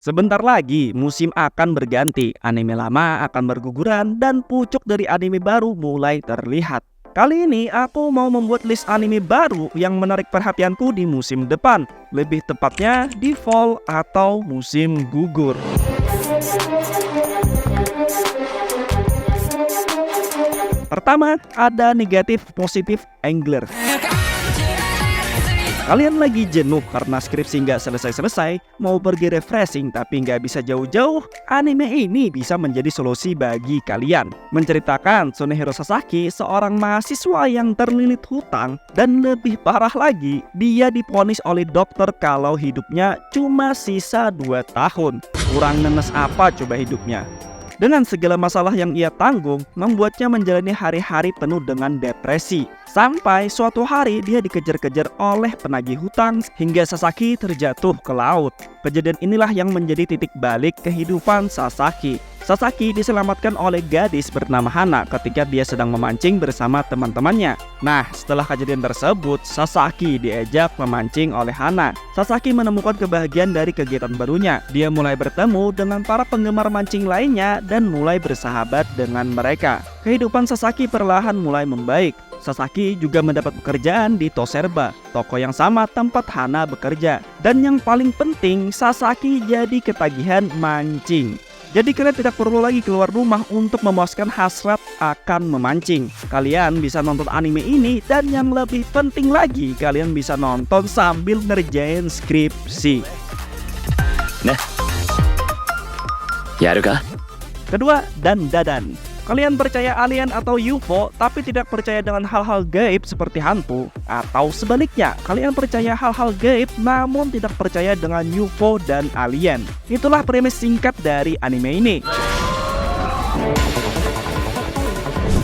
Sebentar lagi musim akan berganti, anime lama akan berguguran dan pucuk dari anime baru mulai terlihat. Kali ini aku mau membuat list anime baru yang menarik perhatianku di musim depan. Lebih tepatnya di fall atau musim gugur. Pertama, ada negatif positif angler. Kalian lagi jenuh karena skripsi nggak selesai-selesai, mau pergi refreshing tapi nggak bisa jauh-jauh? Anime ini bisa menjadi solusi bagi kalian. Menceritakan Tsunehiro Sasaki, seorang mahasiswa yang terlilit hutang, dan lebih parah lagi, dia divonis oleh dokter kalau hidupnya cuma sisa 2 tahun. Kurang nenes apa coba hidupnya? Dengan segala masalah yang ia tanggung, membuatnya menjalani hari-hari penuh dengan depresi. Sampai suatu hari dia dikejar-kejar oleh penagih hutang hingga Sasaki terjatuh ke laut. Kejadian inilah yang menjadi titik balik kehidupan Sasaki. Sasaki diselamatkan oleh gadis bernama Hana ketika dia sedang memancing bersama teman-temannya. Nah, setelah kejadian tersebut, Sasaki diajak memancing oleh Hana. Sasaki menemukan kebahagiaan dari kegiatan barunya. Dia mulai bertemu dengan para penggemar mancing lainnya dan mulai bersahabat dengan mereka. Kehidupan Sasaki perlahan mulai membaik. Sasaki juga mendapat pekerjaan di Toserba, toko yang sama tempat Hana bekerja. Dan yang paling penting, Sasaki jadi ketagihan mancing. Jadi kalian tidak perlu lagi keluar rumah untuk memuaskan hasrat akan memancing. Kalian bisa nonton anime ini dan yang lebih penting lagi, kalian bisa nonton sambil ngerjain skripsi. Nah, yaru ka? Kedua, dan. Kalian percaya alien atau UFO tapi tidak percaya dengan hal-hal gaib seperti hantu? Atau sebaliknya, kalian percaya hal-hal gaib namun tidak percaya dengan UFO dan alien? Itulah premis singkat dari anime ini.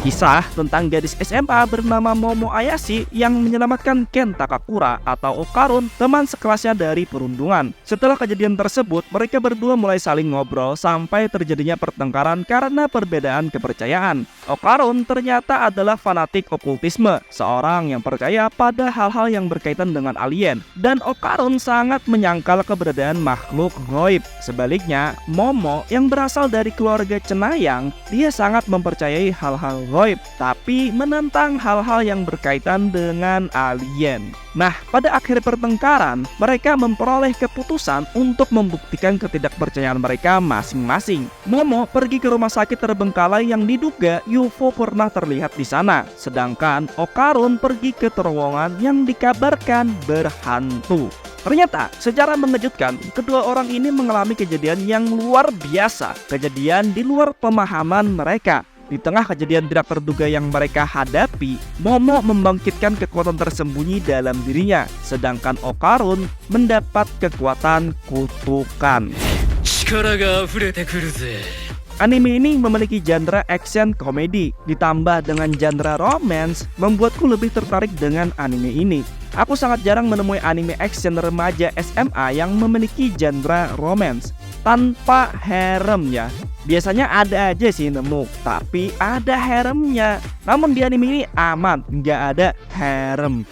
Kisah tentang gadis SMA bernama Momo Ayashi yang menyelamatkan Ken Takakura atau Okarun, teman sekelasnya dari perundungan. Setelah kejadian tersebut, mereka berdua mulai saling ngobrol sampai terjadinya pertengkaran karena perbedaan kepercayaan. Okarun ternyata adalah fanatik okultisme, seorang yang percaya pada hal-hal yang berkaitan dengan alien. Dan Okarun sangat menyangkal keberadaan makhluk gaib. Sebaliknya, Momo yang berasal dari keluarga cenayang, dia sangat mempercayai hal-hal gaib, tapi menentang hal-hal yang berkaitan dengan alien. Nah, pada akhir pertengkaran, mereka memperoleh keputusan untuk membuktikan ketidakpercayaan mereka masing-masing. Momo pergi ke rumah sakit terbengkalai yang diduga UFO pernah terlihat di sana, sedangkan Okarun pergi ke terowongan yang dikabarkan berhantu. Ternyata, secara mengejutkan, kedua orang ini mengalami kejadian yang luar biasa, kejadian di luar pemahaman mereka. Di tengah kejadian tidak terduga yang mereka hadapi, Momo membangkitkan kekuatan tersembunyi dalam dirinya, sedangkan Okarun mendapat kekuatan kutukan. Anime ini memiliki genre action komedi, ditambah dengan genre romance, membuatku lebih tertarik dengan anime ini. Aku sangat jarang menemui anime action remaja SMA yang memiliki genre romance tanpa harem ya. Biasanya ada aja sih nemu, tapi ada haremnya. Namun di anime ini aman, nggak ada harem.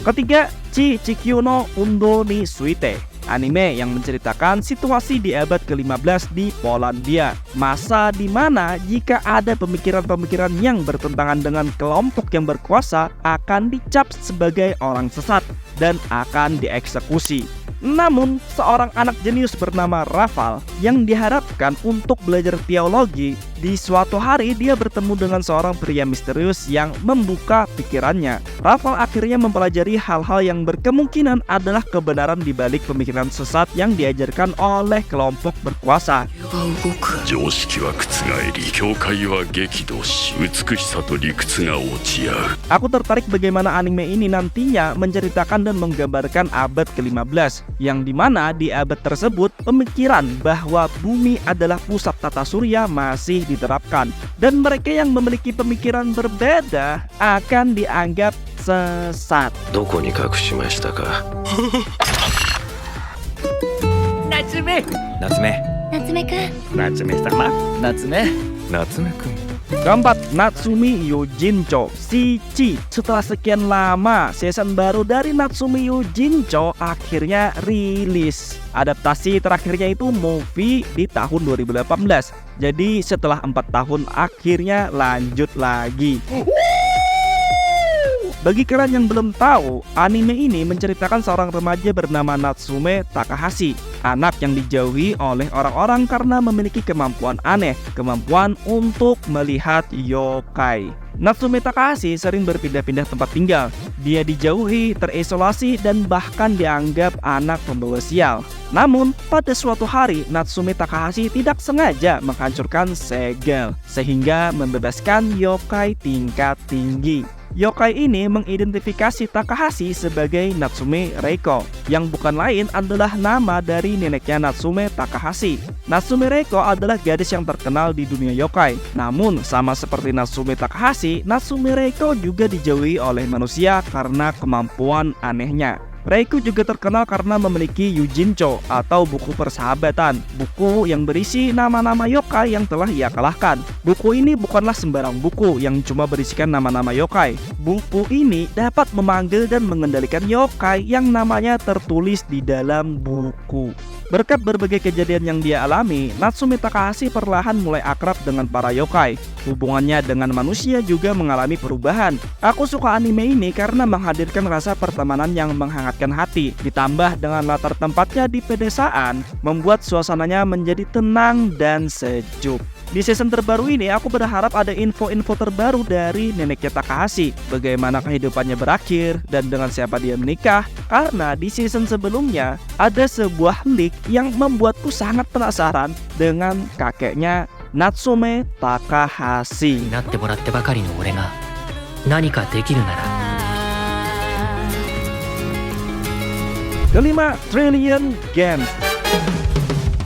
Ketiga, Chikyu no Undo ni Suite, anime yang menceritakan situasi di abad ke-15 di Polandia. Masa di mana jika ada pemikiran-pemikiran yang bertentangan dengan kelompok yang berkuasa akan dicap sebagai orang sesat dan akan dieksekusi. Namun, seorang anak jenius bernama Rafal yang diharapkan untuk belajar teologi, di suatu hari dia bertemu dengan seorang pria misterius yang membuka pikirannya. Rafal akhirnya mempelajari hal-hal yang berkemungkinan adalah kebenaran di balik pemikiran sesat yang diajarkan oleh kelompok berkuasa. Aku tertarik bagaimana anime ini nantinya menceritakan dan menggambarkan abad ke-15, yang dimana di abad tersebut pemikiran bahwa bumi adalah pusat tata surya masih diterapkan, dan mereka yang memiliki pemikiran berbeda akan dianggap sesat. Natsume. Natsume-kun. Natsume sama. Natsume-kun. Keempat, Natsumi Yojincho Shichi. Setelah sekian lama, season baru dari Natsumi Yojincho akhirnya rilis. Adaptasi terakhirnya itu movie di tahun 2018. Jadi setelah 4 tahun akhirnya lanjut lagi. Bagi kalian yang belum tahu, anime ini menceritakan seorang remaja bernama Natsume Takahashi, anak yang dijauhi oleh orang-orang karena memiliki kemampuan aneh, kemampuan untuk melihat yokai. Natsume Takahashi sering berpindah-pindah tempat tinggal. Dia dijauhi, terisolasi, dan bahkan dianggap anak pembawa sial. Namun, pada suatu hari, Natsume Takahashi tidak sengaja menghancurkan segel, sehingga membebaskan yokai tingkat tinggi. Yokai ini mengidentifikasi Takahashi sebagai Natsume Reiko, yang bukan lain adalah nama dari neneknya Natsume Takahashi. Natsume Reiko adalah gadis yang terkenal di dunia yokai. Namun, sama seperti Natsume Takahashi, Natsume Reiko juga dijauhi oleh manusia karena kemampuan anehnya. Reiko juga terkenal karena memiliki Yujincho atau buku persahabatan, buku yang berisi nama-nama yokai yang telah ia kalahkan. Buku ini bukanlah sembarang buku yang cuma berisikan nama-nama yokai. Buku ini dapat memanggil dan mengendalikan yokai yang namanya tertulis di dalam buku. Berkat berbagai kejadian yang dia alami, Natsume Takahashi perlahan mulai akrab dengan para yokai. Hubungannya dengan manusia juga mengalami perubahan. Aku suka anime ini karena menghadirkan rasa pertemanan yang menghangatkan hati, ditambah dengan latar tempatnya di pedesaan, membuat suasananya menjadi tenang dan sejuk. Di season terbaru ini, aku berharap ada info-info terbaru dari neneknya Takahashi, bagaimana kehidupannya berakhir, dan dengan siapa dia menikah. Karena di season sebelumnya, ada sebuah leak yang membuatku sangat penasaran dengan kakeknya Natsume Takahashi. なってもらってばかりの俺が何かできるなら Kelima, Trillion Games.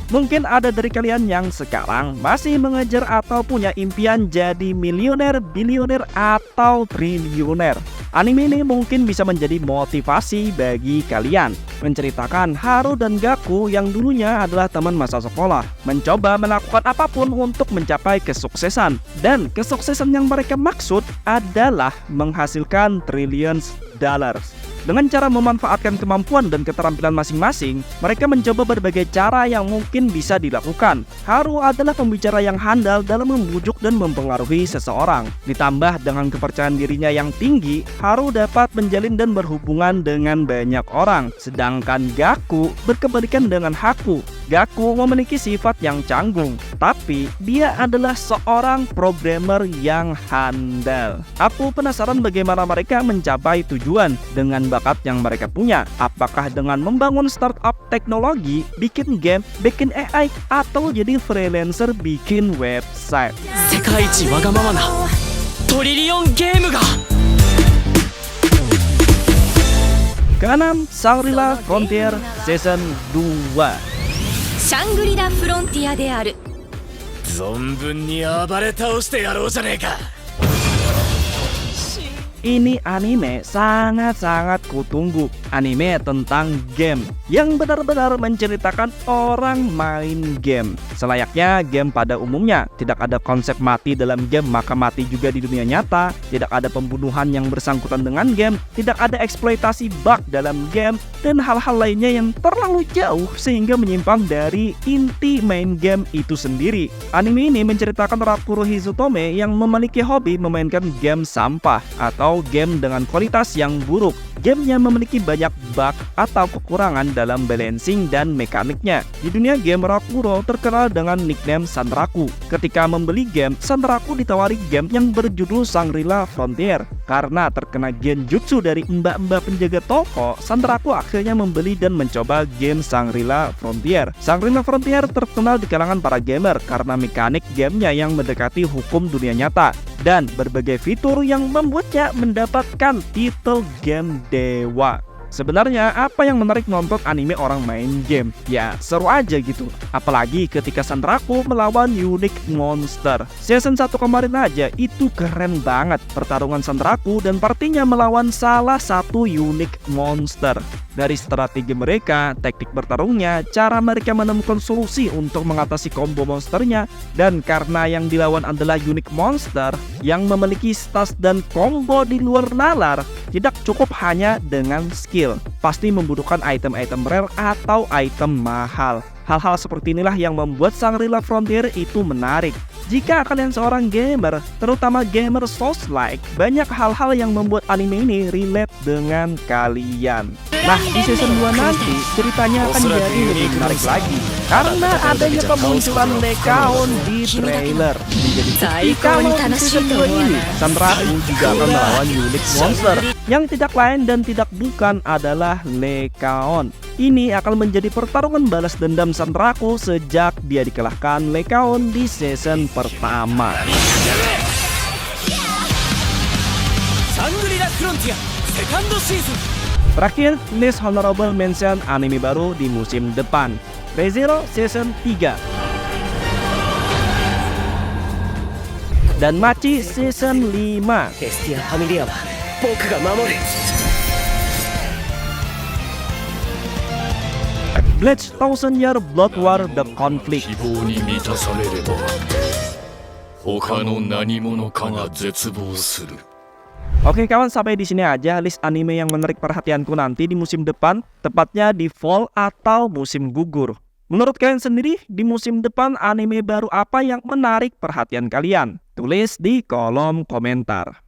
Mungkin ada dari kalian yang sekarang masih mengejar atau punya impian jadi milioner, bilioner, atau triliuner. Anime ini mungkin bisa menjadi motivasi bagi kalian. Menceritakan Haru dan Gaku yang dulunya adalah teman masa sekolah, mencoba melakukan apapun untuk mencapai kesuksesan. Dan kesuksesan yang mereka maksud adalah menghasilkan trillions dollars. Dengan cara memanfaatkan kemampuan dan keterampilan masing-masing, mereka mencoba berbagai cara yang mungkin bisa dilakukan. Haru adalah pembicara yang handal dalam membujuk dan mempengaruhi seseorang. Ditambah dengan kepercayaan dirinya yang tinggi, Haru dapat menjalin dan berhubungan dengan banyak orang. Sedangkan Gaku berkebalikan dengan Haku. Gaku memiliki sifat yang canggung, tapi dia adalah seorang programmer yang handal. Aku penasaran bagaimana mereka mencapai tujuan dengan bakat yang mereka punya. Apakah dengan membangun startup teknologi, bikin game, bikin AI, atau jadi freelancer bikin website? 世界一わがままなトリリオンゲームが Keenam, Shangri-La Frontier Season 2. シャングリラフロンティアである。存分に暴れ倒してやろうじゃねえか Ini anime sangat-sangat kutunggu. Anime tentang game yang benar-benar menceritakan orang main game. Selayaknya game pada umumnya, tidak ada konsep mati dalam game maka mati juga di dunia nyata. Tidak ada pembunuhan yang bersangkutan dengan game. Tidak ada eksploitasi bug dalam game, dan hal-hal lainnya yang terlalu jauh sehingga menyimpang dari inti main game itu sendiri. Anime ini menceritakan Rakuro Hizutome yang memiliki hobi memainkan game sampah atau game dengan kualitas yang buruk. Gamenya memiliki banyak bug atau kekurangan dalam balancing dan mekaniknya. Di dunia game, Rakuro terkenal dengan nickname Sanraku. Ketika membeli game, Sanraku ditawari game yang berjudul Shangri-La Frontier. Karena terkena genjutsu dari mbak-mbak penjaga toko, Sanraku akhirnya membeli dan mencoba game Shangri-La Frontier. Shangri-La Frontier terkenal di kalangan para gamer karena mekanik gamenya yang mendekati hukum dunia nyata dan berbagai fitur yang membuatnya mendapatkan titel game dewa. Sebenarnya apa yang menarik nonton anime orang main game? Ya seru aja gitu. Apalagi ketika Sanraku melawan Unique Monster. Season 1 kemarin aja itu keren banget. Pertarungan Sanraku dan partinya melawan salah satu Unique Monster. Dari strategi mereka, teknik bertarungnya, cara mereka menemukan solusi untuk mengatasi combo monsternya, dan karena yang dilawan adalah Unique Monster yang memiliki stats dan combo di luar nalar, tidak cukup hanya dengan skill. Pasti membutuhkan item-item rare atau item mahal. Hal-hal seperti inilah yang membuat Shangri-La Frontier itu menarik. Jika kalian seorang gamer, terutama gamer Souls-like, banyak hal-hal yang membuat anime ini relate dengan kalian. Nah, di season 2 nanti ceritanya akan jadi lebih menarik lagi karena adanya kemunculan Lekaon di trailer. Jadi ketika mau di season 2 ini, Sanraku juga akan melawan Unique Monster yang tidak lain dan tidak bukan adalah Lekaon. Ini akan menjadi pertarungan balas dendam Sanraku sejak dia dikalahkan Lekaon di season pertama. Shangri-La Frontier Second Season. Terakhir, list honorable mention anime baru di musim depan. Re:Zero Season 3 dan Machi Season 5. エスティア・ファミリアは僕が守る。 Bleach Thousand Year Blood War The Conflict. 希望に満たされれば他の何者かが絶望する。 Oke kawan, sampai di sini aja list anime yang menarik perhatianku nanti di musim depan, tepatnya di fall atau musim gugur. Menurut kalian sendiri, di musim depan anime baru apa yang menarik perhatian kalian? Tulis di kolom komentar.